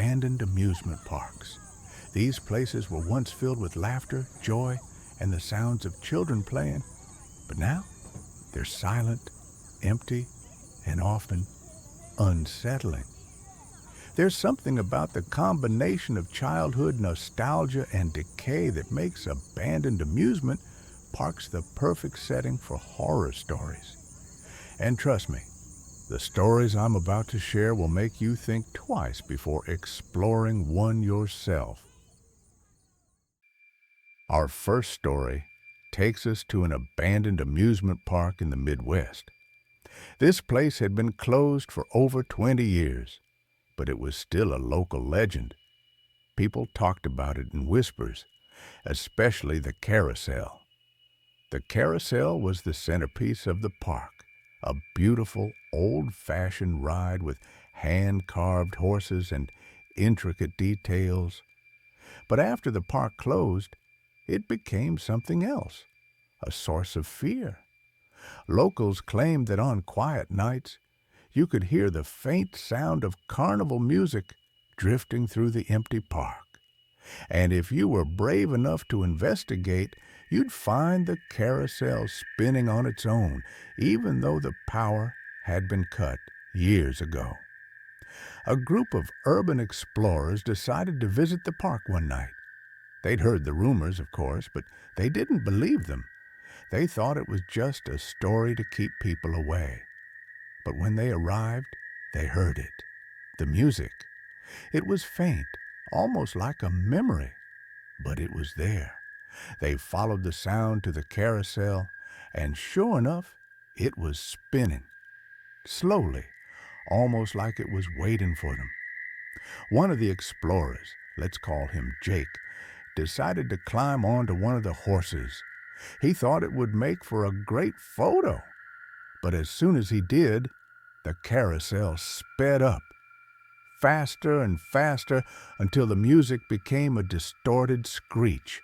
abandoned amusement parks. These places were once filled with laughter, joy, and the sounds of children playing, but now they're silent, empty, and often unsettling. There's something about the combination of childhood nostalgia and decay that makes abandoned amusement parks the perfect setting for horror stories. And trust me, the stories I'm about to share will make you think twice before exploring one yourself. Our first story takes us to an abandoned amusement park in the Midwest. This place had been closed for over 20 years, but it was still a local legend. People talked about it in whispers, especially the Carousel. The Carousel was the centerpiece of the park, a beautiful, old-fashioned ride with hand-carved horses and intricate details. But after the park closed, it became something else, a source of fear. Locals claimed that on quiet nights, you could hear the faint sound of carnival music drifting through the empty park. And if you were brave enough to investigate, you'd find the carousel spinning on its own, even though the power had been cut years ago. A group of urban explorers decided to visit the park one night. They'd heard the rumors, of course, but they didn't believe them. They thought it was just a story to keep people away. But when they arrived, they heard it. The music. It was faint, almost like a memory, but it was there. They followed the sound to the carousel, and sure enough, it was spinning. Slowly, almost like it was waiting for them. One of the explorers, let's call him Jake, decided to climb onto one of the horses. He thought it would make for a great photo. But as soon as he did, the carousel sped up, faster and faster until the music became a distorted screech.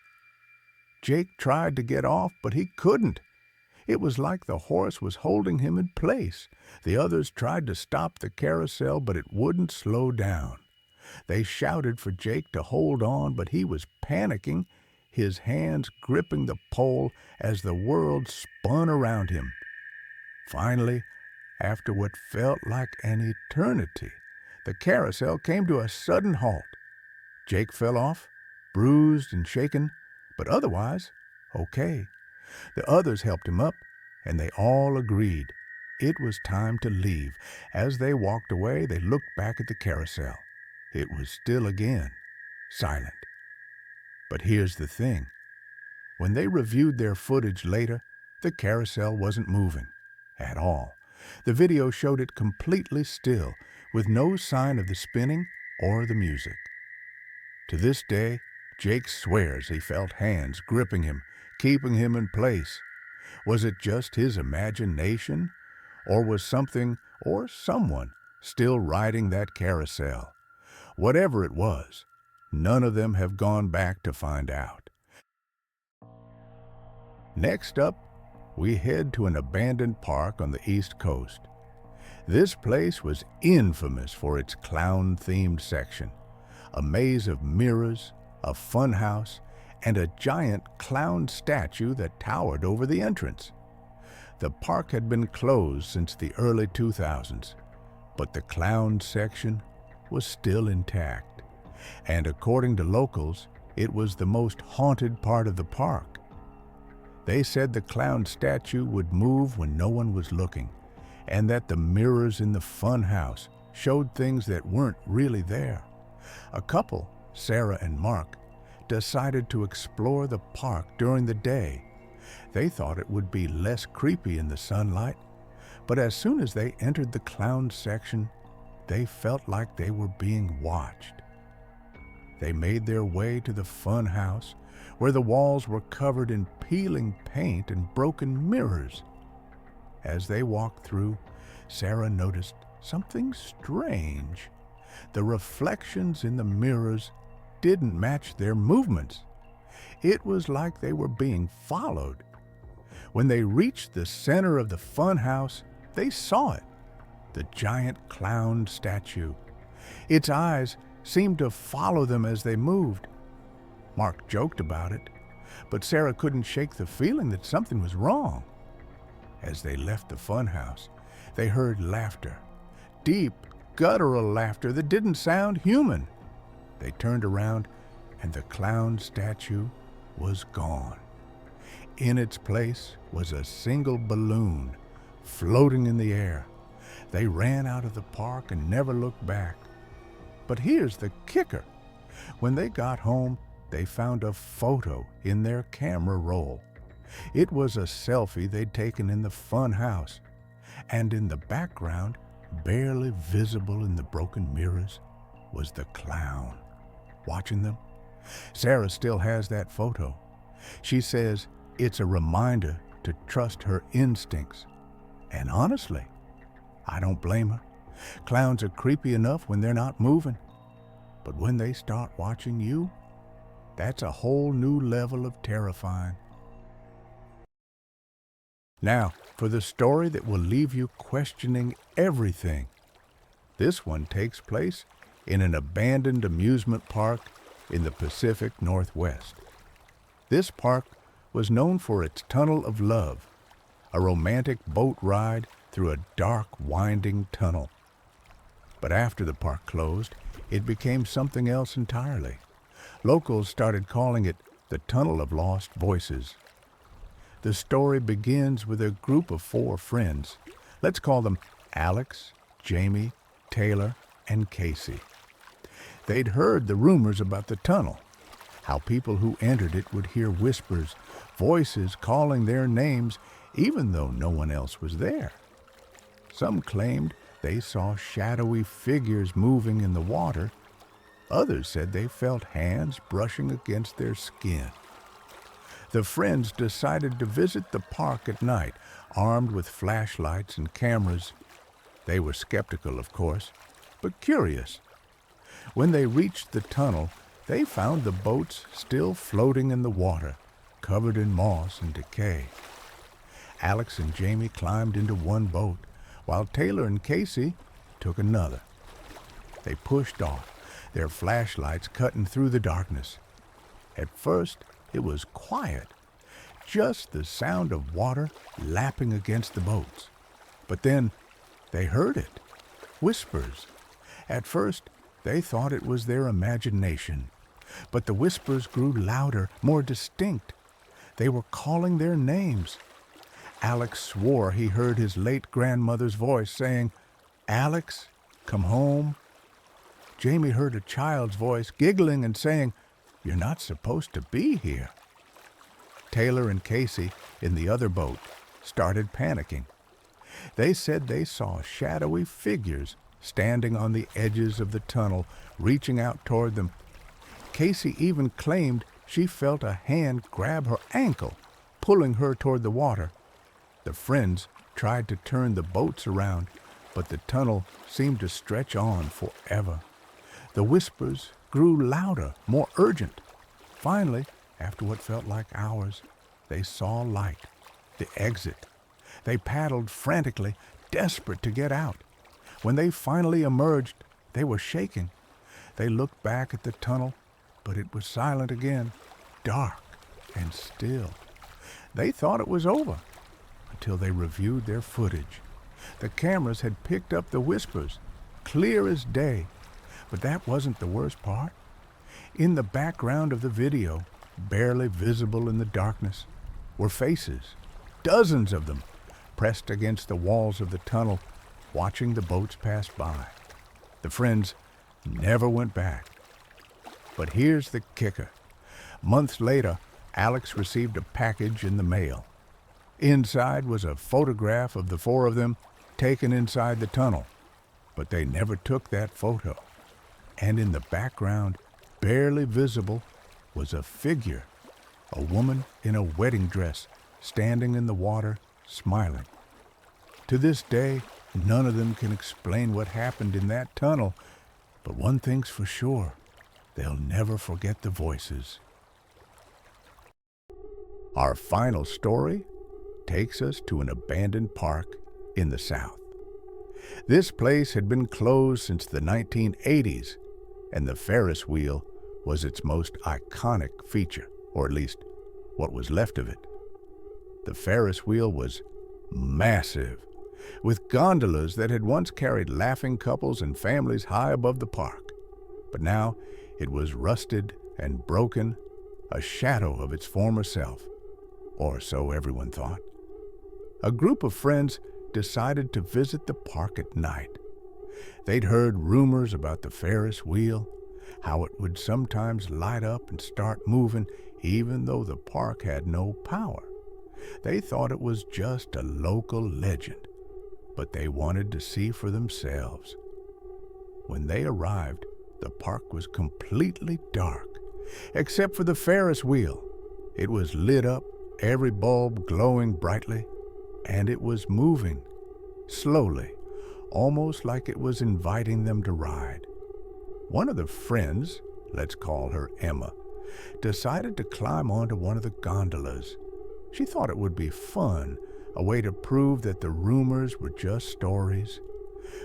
Jake tried to get off, but he couldn't. It was like the horse was holding him in place. The others tried to stop the carousel, but it wouldn't slow down. They shouted for Jake to hold on, but he was panicking, his hands gripping the pole as the world spun around him. Finally, after what felt like an eternity, the carousel came to a sudden halt. Jake fell off, bruised and shaken, but otherwise okay. The others helped him up, and they all agreed it was time to leave. As they walked away, they looked back at the carousel. It was still again silent. But here's the thing. When they reviewed their footage later, the carousel wasn't moving at all. The video showed it completely still, with no sign of the spinning or the music. To this day, Jake swears he felt hands gripping him, keeping him in place. Was it just his imagination, or was something or someone still riding that carousel? Whatever it was, none of them have gone back to find out. Next up, we head to an abandoned park on the East Coast. This place was infamous for its clown-themed section, a maze of mirrors, a funhouse, and a giant clown statue that towered over the entrance. The park had been closed since the early 2000s, but the clown section was still intact, and according to locals, it was the most haunted part of the park. They said the clown statue would move when no one was looking, and that the mirrors in the fun house showed things that weren't really there. A couple, Sarah and Mark, decided to explore the park during the day. They thought it would be less creepy in the sunlight, but as soon as they entered the clown section, they felt like they were being watched. They made their way to the fun house, where the walls were covered in peeling paint and broken mirrors. As they walked through, Sarah noticed something strange. The reflections in the mirrors didn't match their movements. It was like they were being followed. When they reached the center of the fun house, they saw it, the giant clown statue. Its eyes seemed to follow them as they moved. Mark joked about it, but Sarah couldn't shake the feeling that something was wrong. As they left the funhouse, they heard laughter, deep, guttural laughter that didn't sound human. They turned around, and the clown statue was gone. In its place was a single balloon floating in the air. They ran out of the park and never looked back. But here's the kicker. When they got home, they found a photo in their camera roll. It was a selfie they'd taken in the fun house, and in the background, barely visible in the broken mirrors, was the clown, watching them. Sarah still has that photo. She says it's a reminder to trust her instincts. And honestly, I don't blame her. Clowns are creepy enough when they're not moving. But when they start watching you, that's a whole new level of terrifying. Now, for the story that will leave you questioning everything. This one takes place in an abandoned amusement park in the Pacific Northwest. This park was known for its Tunnel of Love, a romantic boat ride through a dark, winding tunnel. But after the park closed, it became something else entirely. Locals started calling it the Tunnel of Lost Voices. The story begins with a group of 4 friends. Let's call them Alex, Jamie, Taylor, and Casey. They'd heard the rumors about the tunnel, how people who entered it would hear whispers, voices calling their names even though no one else was there. Some claimed they saw shadowy figures moving in the water. Others said they felt hands brushing against their skin. The friends decided to visit the park at night, armed with flashlights and cameras. They were skeptical, of course, but curious. When they reached the tunnel, they found the boats still floating in the water, covered in moss and decay. Alex and Jamie climbed into one boat, while Taylor and Casey took another. They pushed off, their flashlights cutting through the darkness. At first, it was quiet, just the sound of water lapping against the boats. But then they heard it, whispers. At first, they thought it was their imagination, but the whispers grew louder, more distinct. They were calling their names. Alex swore he heard his late grandmother's voice saying, "Alex, come home." Jamie heard a child's voice giggling and saying, "You're not supposed to be here." Taylor and Casey, in the other boat, started panicking. They said they saw shadowy figures standing on the edges of the tunnel, reaching out toward them. Casey even claimed she felt a hand grab her ankle, pulling her toward the water. The friends tried to turn the boats around, but the tunnel seemed to stretch on forever. The whispers grew louder, more urgent. Finally, after what felt like hours, they saw light, the exit. They paddled frantically, desperate to get out. When they finally emerged, they were shaking. They looked back at the tunnel, but it was silent again, dark and still. They thought it was over until they reviewed their footage. The cameras had picked up the whispers, clear as day. But that wasn't the worst part. In the background of the video, barely visible in the darkness, were faces, dozens of them, pressed against the walls of the tunnel, watching the boats pass by. The friends never went back. But here's the kicker. Months later, Alex received a package in the mail. Inside was a photograph of the 4 of them taken inside the tunnel. But they never took that photo. And in the background, barely visible, was a figure, a woman in a wedding dress, standing in the water, smiling. To this day, none of them can explain what happened in that tunnel, but one thing's for sure, they'll never forget the voices. Our final story takes us to an abandoned park in the South. This place had been closed since the 1980s, and the Ferris wheel was its most iconic feature, or at least what was left of it. The Ferris wheel was massive, with gondolas that had once carried laughing couples and families high above the park. But now it was rusted and broken, a shadow of its former self, or so everyone thought. A group of friends decided to visit the park at night. They'd heard rumors about the Ferris wheel, how it would sometimes light up and start moving even though the park had no power. They thought it was just a local legend, but they wanted to see for themselves. When they arrived, the park was completely dark, except for the Ferris wheel. It was lit up, every bulb glowing brightly, and it was moving, slowly, almost like it was inviting them to ride. One of the friends, let's call her Emma, decided to climb onto one of the gondolas. She thought it would be fun, a way to prove that the rumors were just stories.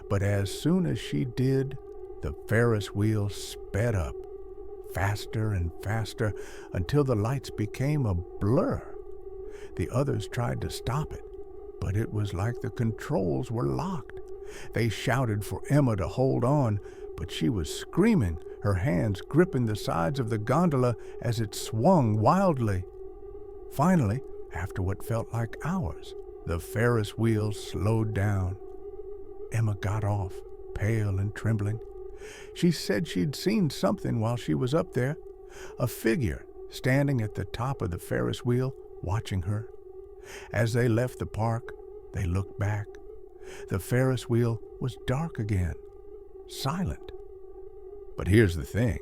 But as soon as she did, the Ferris wheel sped up, faster and faster, until the lights became a blur. The others tried to stop it, but it was like the controls were locked. They shouted for Emma to hold on, but she was screaming, her hands gripping the sides of the gondola as it swung wildly. Finally, after what felt like hours, the Ferris wheel slowed down. Emma got off, pale and trembling. She said she'd seen something while she was up there, a figure standing at the top of the Ferris wheel, watching her. As they left the park, they looked back. The Ferris wheel was dark again, silent. But here's the thing.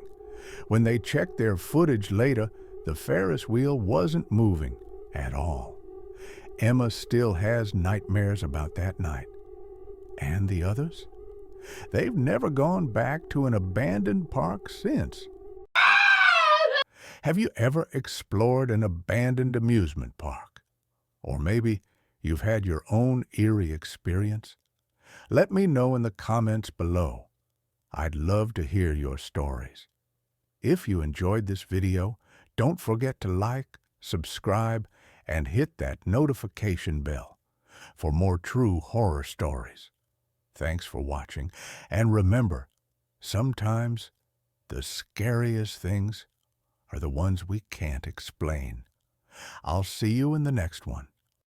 When they checked their footage later, the Ferris wheel wasn't moving at all. Emma still has nightmares about that night. And the others? They've never gone back to an abandoned park since. Have you ever explored an abandoned amusement park? Or maybe you've had your own eerie experience? Let me know in the comments below. I'd love to hear your stories. If you enjoyed this video, don't forget to like, subscribe, and hit that notification bell for more true horror stories. Thanks for watching, and remember, sometimes the scariest things are the ones we can't explain. I'll see you in the next one.